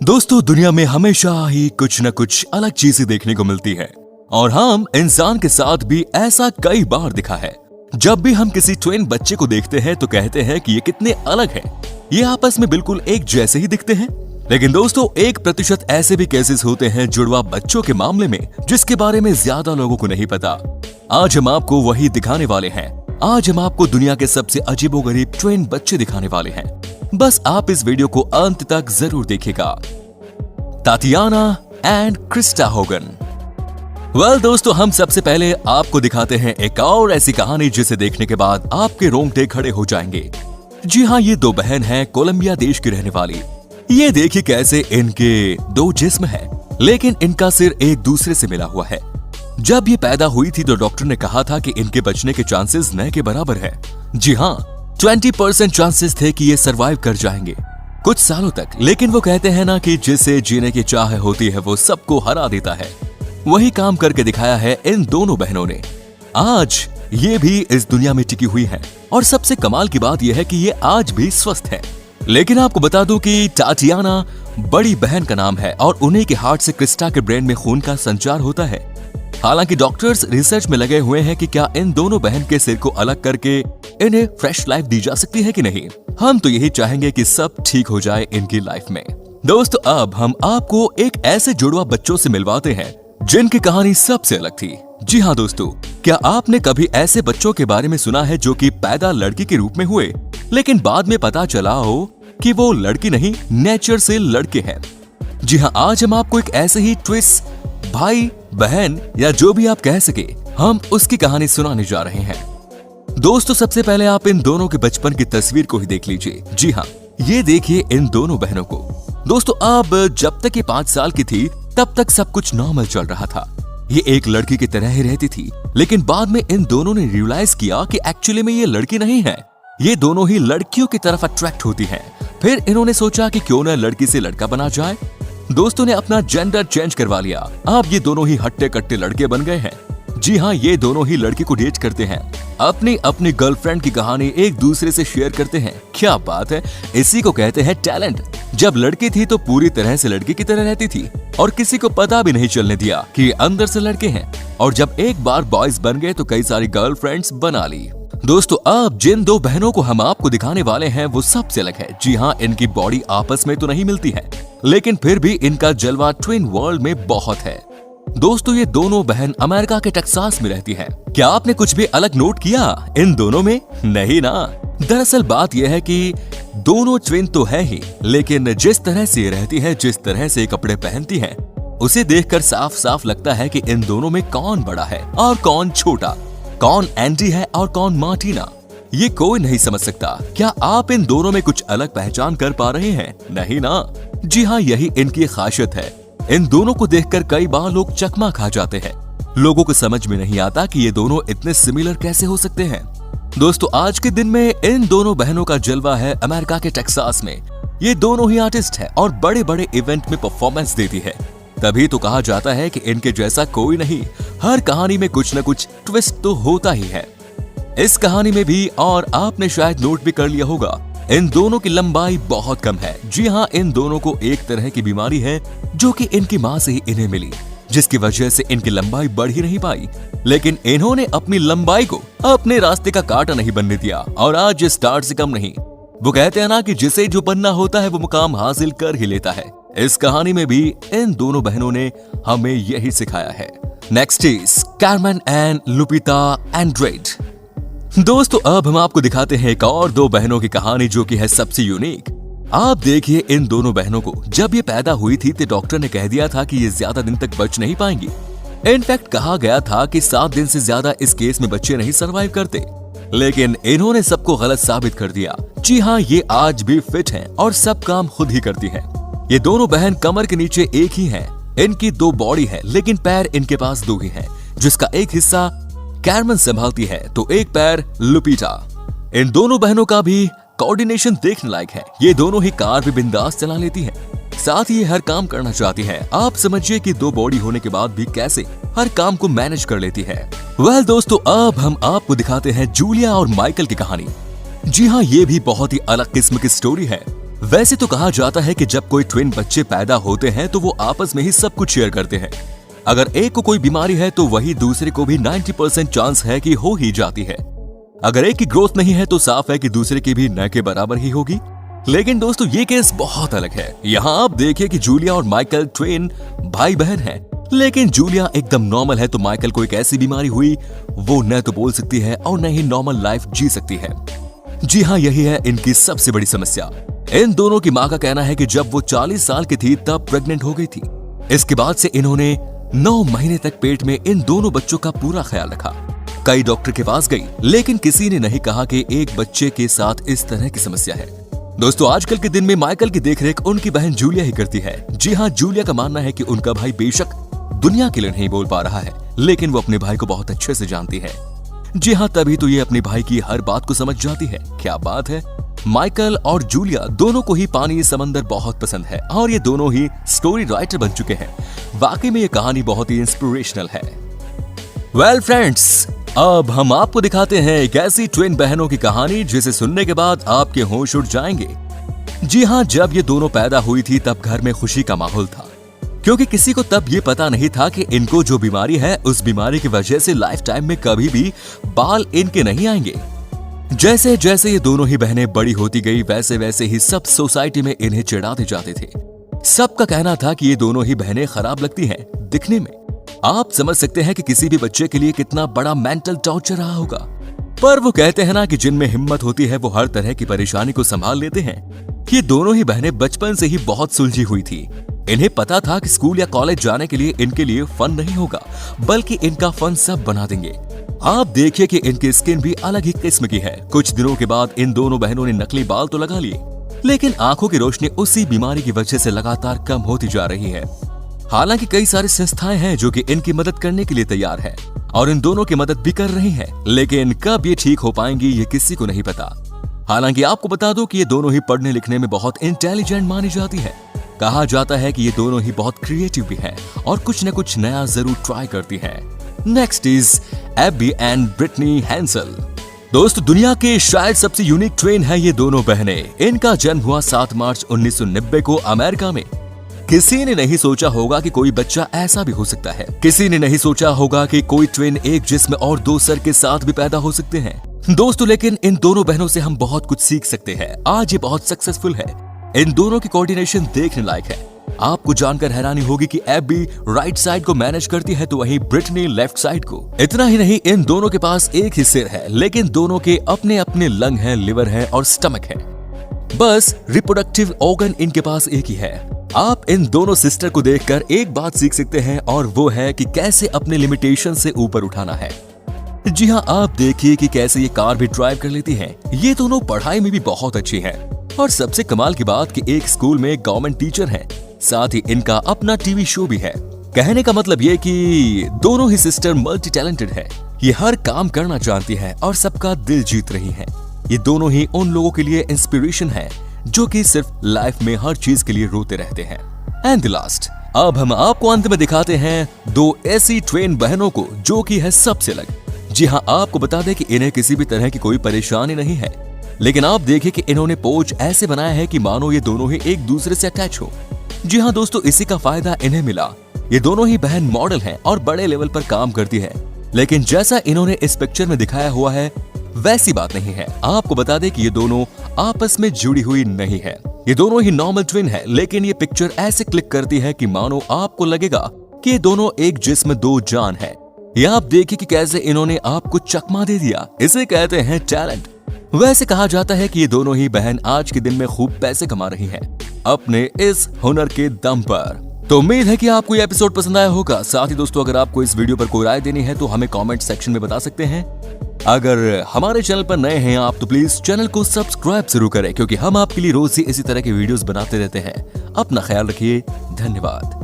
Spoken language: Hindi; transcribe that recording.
दोस्तों, दुनिया में हमेशा ही कुछ न कुछ अलग चीजें देखने को मिलती है और हम इंसान के साथ भी ऐसा कई बार दिखा है। जब भी हम किसी ट्विन बच्चे को देखते हैं तो कहते हैं कि ये कितने अलग हैं। ये आपस में बिल्कुल एक जैसे ही दिखते हैं। लेकिन दोस्तों, 1% ऐसे भी केसेस होते हैं जुड़वा बच्चों के मामले में जिसके बारे में ज्यादा लोगों को नहीं पता। आज हम आपको वही दिखाने वाले हैं। आज हम आपको दुनिया के सबसे अजीबोगरीब ट्विन बच्चे दिखाने वाले हैं। बस आप इस वीडियो को अंत तक जरूर देखिएगा। Tatiana and Crysta Hogan. Well दोस्तों, हम सबसे पहले आपको दिखाते हैं एक और ऐसी कहानी जिसे देखने के बाद आपके रोंगटे खड़े हो जाएंगे। जी हाँ, ये दो बहन हैं कोलंबिया देश की रहने वाली। ये देखिए कैसे इनके दो जिस्म हैं, लेकिन इनका सिर एक दूसरे से मिला हुआ है। जब ये पैदा हुई थी तो डॉक्टर ने कहा था कि इनके बचने के चांसेस न के बराबर है। जी हाँ, 20% चांसेस थे कि ये सरवाइव कर जाएंगे कुछ सालों तक। लेकिन वो कहते हैं ना कि जिसे जीने की चाह होती है वो सबको हरा देता है। वही काम करके दिखाया है इन दोनों बहनों ने। आज ये भी इस दुनिया में टिकी हुई हैं और सबसे कमाल की बात यह है कि ये आज भी स्वस्थ है। लेकिन आपको बता दूं कि तातियाना बड़ी बहन का नाम है और उन्हीं के हार्ट से क्रिस्टा के ब्रेन में खून का संचार होता है। हालांकि डॉक्टर्स रिसर्च में लगे हुए हैं कि क्या इन दोनों बहन के सिर को अलग करके इन्हें फ्रेश लाइफ दी जा सकती है कि नहीं। हम तो यही चाहेंगे कि सब ठीक हो जाए इनकी लाइफ में। दोस्तों, अब हम आपको एक ऐसे जुड़वा बच्चों से मिलवाते हैं जिनकी कहानी सबसे अलग थी। जी हाँ दोस्तों, क्या आपने कभी ऐसे बच्चों के बारे में सुना है जो कि पैदा लड़की के रूप में हुए लेकिन बाद में पता चला हो कि वो लड़की नहीं, नेचर से लड़के हैं। जी हाँ, आज हम आपको एक ऐसे ही ट्विस्ट भाई बहन या जो भी आप कह सके, हम उसकी कहानी सुनाने जा रहे हैं। दोस्तों, सबसे पहले आप इन दोनों के बचपन की तस्वीर को ही देख लीजिए। जी हाँ, ये देखिए इन दोनों बहनों को। दोस्तों, अब जब तक ये 5 साल की थी तब तक सब कुछ नॉर्मल चल रहा था। ये एक लड़की की तरह ही रहती थी, लेकिन बाद में इन दोनों ने रियलाइज किया कि एक्चुअली में ये लड़की नहीं है, ये दोनों ही लड़कियों की तरफ अट्रैक्ट होती हैं। फिर इन्होंने सोचा कि क्यों ना लड़की से लड़का बना जाए। दोस्तों ने अपना जेंडर चेंज करवा लिया। अब ये दोनों ही हट्टे कट्टे लड़के बन गए हैं। जी हाँ, ये दोनों ही लड़की को डेट करते हैं, अपनी अपनी गर्लफ्रेंड की कहानी एक दूसरे से शेयर करते हैं। क्या बात है, इसी को कहते हैं टैलेंट। जब लड़की थी तो पूरी तरह से लड़की की तरह रहती थी और किसी को पता भी नहीं चलने दिया कि अंदर से लड़के हैं। और जब एक बार बॉयज बन गए तो कई सारी गर्लफ्रेंड्स बना ली। दोस्तों, अब जिन दो बहनों को हम आपको दिखाने वाले हैं वो सबसे अलग है। जी हाँ, इनकी बॉडी आपस में तो नहीं मिलती है, लेकिन फिर भी इनका जलवा ट्विन वर्ल्ड में बहुत है। दोस्तों, ये दोनों बहन अमेरिका के टेक्सास में रहती हैं। क्या आपने कुछ भी अलग नोट किया इन दोनों में? नहीं ना। दरअसल बात यह है कि दोनों ट्विन तो है ही, लेकिन जिस तरह से रहती है, जिस तरह से कपड़े पहनती हैं, उसे देखकर साफ साफ लगता है कि इन दोनों में कौन बड़ा है और कौन छोटा, कौन एंडी है और कौन मार्टिना। ये कोई नहीं समझ सकता। क्या आप इन दोनों में कुछ अलग पहचान कर पा रहे हैं? नहीं ना। जी हाँ, यही इनकी खासियत है। इन दोनों को देखकर कई बार लोग चकमा खा जाते हैं। लोगों को समझ में नहीं आता कि ये दोनों इतने सिमिलर कैसे हो सकते हैं। दोस्तों, आज के दिन में इन दोनों बहनों का जलवा है अमेरिका के टेक्सास में। ये दोनों ही आर्टिस्ट हैं और बड़े बड़े इवेंट में परफॉर्मेंस देती है। तभी तो कहा जाता है कि इनके जैसा कोई नहीं। हर कहानी में कुछ न कुछ ट्विस्ट तो होता ही है। इस कहानी में भी, और आपने शायद नोट भी कर लिया होगा, इन दोनों की लंबाई बहुत कम है। जी हाँ, इन दोनों को एक तरह की बीमारी है जो कि इनकी माँ से ही इन्हें मिली, जिसकी वजह से इनकी लंबाई बढ़ ही नहीं पाई। लेकिन इन्होंने अपनी लंबाई को अपने रास्ते का कांटा नहीं बनने दिया और आज स्टार से कम नहीं। वो कहते हैं ना कि जिसे जो बनना होता है वो मुकाम हासिल कर ही लेता है। इस कहानी में भी इन दोनों बहनों ने हमें यही सिखाया है। Next is Carmen and Lupita Andrade. दोस्तों, अब हम आपको दिखाते हैं एक और दो बहनों की कहानी जो कि है सबसे यूनिक। आप देखिए इन दोनों बहनों को। जब ये पैदा हुई थी तो डॉक्टर ने कह दिया था कि ये ज्यादा दिन तक बच नहीं पाएंगी। इनफैक्ट कहा गया था कि 7 दिन से ज्यादा इस केस में बच्चे नहीं सरवाइव करते, लेकिन इन्होंने सबको गलत साबित कर दिया। जी हाँ, ये आज भी फिट हैं और सब काम खुद ही करती हैं। ये दोनों बहन कमर के नीचे एक ही हैं। इनकी 2 बॉडी है लेकिन पैर इनके पास 2 ही हैं, जिसका एक हिस्सा कार्मेन संभालती है तो एक पैर लुपिटा। इन दोनों बहनों का भी कोऑर्डिनेशन देखने लायक है। ये दोनों ही कार भी बिंदास चला लेती हैं, साथ ही हर काम करना चाहती हैं। आप समझिए कि 2 बॉडी होने के बाद भी कैसे हर काम को मैनेज कर लेती है। वेल दोस्तों, अब हम आपको दिखाते हैं जूलिया और माइकल की कहानी। जी हाँ, ये भी बहुत ही अलग किस्म की स्टोरी है। वैसे तो कहा जाता है कि जब कोई ट्विन बच्चे पैदा होते हैं तो वो आपस में ही सब कुछ शेयर करते हैं। अगर एक को कोई बीमारी है तो वही दूसरे को भी 90% चांस है कि हो ही जाती है। अगर एक की ग्रोथ नहीं है तो साफ है कि दूसरे की भी न के बराबर ही होगी। लेकिन दोस्तों ये केस बहुत अलग है। यहाँ आप देखिए कि जूलिया और माइकल ट्विन भाई बहन हैं, लेकिन जूलिया एकदम नॉर्मल है तो माइकल को एक ऐसी बीमारी हुई वो न तो बोल सकती है और न ही नॉर्मल लाइफ जी सकती है। जी हाँ, यही है इनकी सबसे बड़ी समस्या। इन दोनों की माँ का कहना है कि जब वो 40 साल की थी तब प्रेग्नेंट हो गई थी। इसके बाद से इन्होंने 9 महीने तक पेट में इन दोनों बच्चों का पूरा ख्याल रखा। कई डॉक्टर के पास गई, लेकिन किसी ने नहीं कहा कि एक बच्चे के साथ इस तरह की समस्या है। दोस्तों आजकल के दिन में माइकल की देखरेख उनकी बहन जूलिया ही करती है। जी हाँ, जूलिया का मानना है कि उनका भाई बेशक दुनिया के लिए नहीं बोल पा रहा है, लेकिन वो अपने भाई को बहुत अच्छे से जानती है। जी हाँ, तभी तो ये अपने भाई की हर बात को समझ जाती है। क्या बात है। माइकल और जूलिया दोनों को ही पानी समंदर बहुत पसंद है और ये दोनों ही स्टोरी राइटर बन चुके हैं। वाकई में ये कहानी बहुत ही इंस्पिरेशनल है। वेल फ्रेंड्स, अब हम आपको दिखाते हैं एक ऐसी ट्विन बहनों की कहानी जिसे सुनने के बाद आपके होश उड़ जाएंगे। जी हाँ, जब ये दोनों पैदा हुई थी तब घर में खुशी का माहौल था, क्योंकि किसी को तब ये पता नहीं था कि इनको जो बीमारी है उस बीमारी की वजह से लाइफ टाइम में कभी भी बाल इनके नहीं आएंगे। जैसे जैसे ये दोनों ही बहनें बड़ी होती गई वैसे वैसे ही सब सोसाइटी में इन्हें चिढ़ाते जाते थे। सबका कहना था कि ये दोनों ही बहनें खराब लगती हैं दिखने में। आप समझ सकते हैं कि किसी भी बच्चे के लिए कितना बड़ा मेंटल टॉर्चर रहा होगा। पर वो कहते हैं ना कि जिनमें हिम्मत होती है वो हर तरह की परेशानी को संभाल लेते हैं। ये दोनों ही बहनें बचपन से ही बहुत सुलझी हुई थी। इन्हें पता था कि स्कूल या कॉलेज जाने के लिए इनके लिए फन नहीं होगा, बल्कि इनका फन सब बना देंगे। आप देखिए कि इनकी स्किन भी अलग ही किस्म की है। कुछ दिनों के बाद इन दोनों बहनों ने नकली बाल तो लगा लिए, लेकिन आंखों की रोशनी उसी बीमारी की वजह से लगातार कम होती जा रही है। हालांकि कई सारी संस्थाएं हैं जो कि इनकी मदद करने के लिए तैयार है और इन दोनों की मदद भी कर रही हैं, लेकिन कब ये ठीक हो पाएंगी ये किसी को नहीं पता। हालांकि आपको बता दूं कि ये दोनों ही पढ़ने लिखने में बहुत इंटेलिजेंट मानी जाती है। कहा जाता है कि ये दोनों ही बहुत क्रिएटिव भी हैं और कुछ न कुछ नया जरूर ट्राई करती हैं। Next is Abby and Brittany Hensel. दोस्तों दुनिया के शायद सबसे यूनिक ट्विन है ये दोनों बहनें। इनका जन्म हुआ 7 मार्च 1990 को अमेरिका में। किसी ने नहीं सोचा होगा कि कोई बच्चा ऐसा भी हो सकता है। किसी ने नहीं सोचा होगा कि कोई ट्विन एक जिस्म और 2 सर के साथ भी पैदा हो सकते हैं। दोस्तों लेकिन इन दोनों बहनों से हम बहुत कुछ सीख सकते हैं। आज ये बहुत सक्सेसफुल है। इन दोनों की कोऑर्डिनेशन देखने लायक है। आपको जानकर हैरानी होगी कि एबी राइट साइड को मैनेज करती है तो वहीं ब्रिटनी लेफ्ट साइड को। इतना ही नहीं, इन दोनों के पास एक ही सिर है, लेकिन दोनों के अपने अपने लंग हैं, लिवर है और स्टमक है। बस रिप्रोडक्टिव ऑर्गन इनके पास एक ही है। आप इन दोनों सिस्टर को देखकर एक बात सीख सकते हैं और वो है कि कैसे अपने लिमिटेशन से ऊपर उठाना है। जी हाँ, आप देखिए कि कैसे ये कार भी ड्राइव कर लेती हैं। ये दोनों पढ़ाई में भी बहुत अच्छी हैं और सबसे कमाल की बात कि एक स्कूल में गवर्नमेंट टीचर हैं, साथ ही इनका अपना टीवी शो भी है। कहने का मतलब ये कि दोनों ही सिस्टर मल्टी टैलेंटेड है। ये हर काम करना जानती है और सबका दिल जीत रही है। ये दोनों ही उन लोगों के लिए इंस्पिरेशन है जो कि सिर्फ लाइफ में हर चीज के लिए रोते रहते हैं। एंड द लास्ट, अब हम आपको अंत में दिखाते हैं 2 ऐसी ट्विन बहनों को जो कि है सबसे अलग। जी हाँ, आपको बता दें कि इन्हें किसी भी तरह की कोई परेशानी नहीं है, लेकिन आप देखिए कि इन्होंने पोज ऐसे बनाया है कि मानो ये दोनों ही एक दूसरे से अटैच हो। जी हाँ दोस्तों, इसी का फायदा इन्हें मिला। ये दोनों ही बहन मॉडल हैं और बड़े लेवल पर काम करती है, लेकिन जैसा इन्होंने इस पिक्चर में दिखाया हुआ है वैसी बात नहीं है। आपको बता दें कि ये दोनों आपस में जुड़ी हुई नहीं है। ये दोनों ही नॉर्मल ट्विन है, लेकिन ये पिक्चर ऐसे क्लिक करती है कि मानो आपको लगेगा कि ये दोनों एक जिस्म 2 जान है। ये आप देखिए कि कैसे इन्होंने आपको चकमा दे दिया। इसे कहते हैं टैलेंट। वैसे कहा जाता है कि ये दोनों ही बहन आज के दिन में खूब पैसे कमा रही हैं अपने इस हुनर के दम पर। तो उम्मीद है कि आपको ये एपिसोड पसंद आया होगा। साथ ही दोस्तों, अगर आपको इस वीडियो पर कोई राय देनी है तो हमें कमेंट सेक्शन में बता सकते हैं। अगर हमारे चैनल पर नए हैं आप तो प्लीज चैनल को सब्सक्राइब जरूर करें, क्योंकि हम आपके लिए रोज ही इसी तरह के वीडियोस बनाते रहते हैं। अपना ख्याल रखिए। धन्यवाद।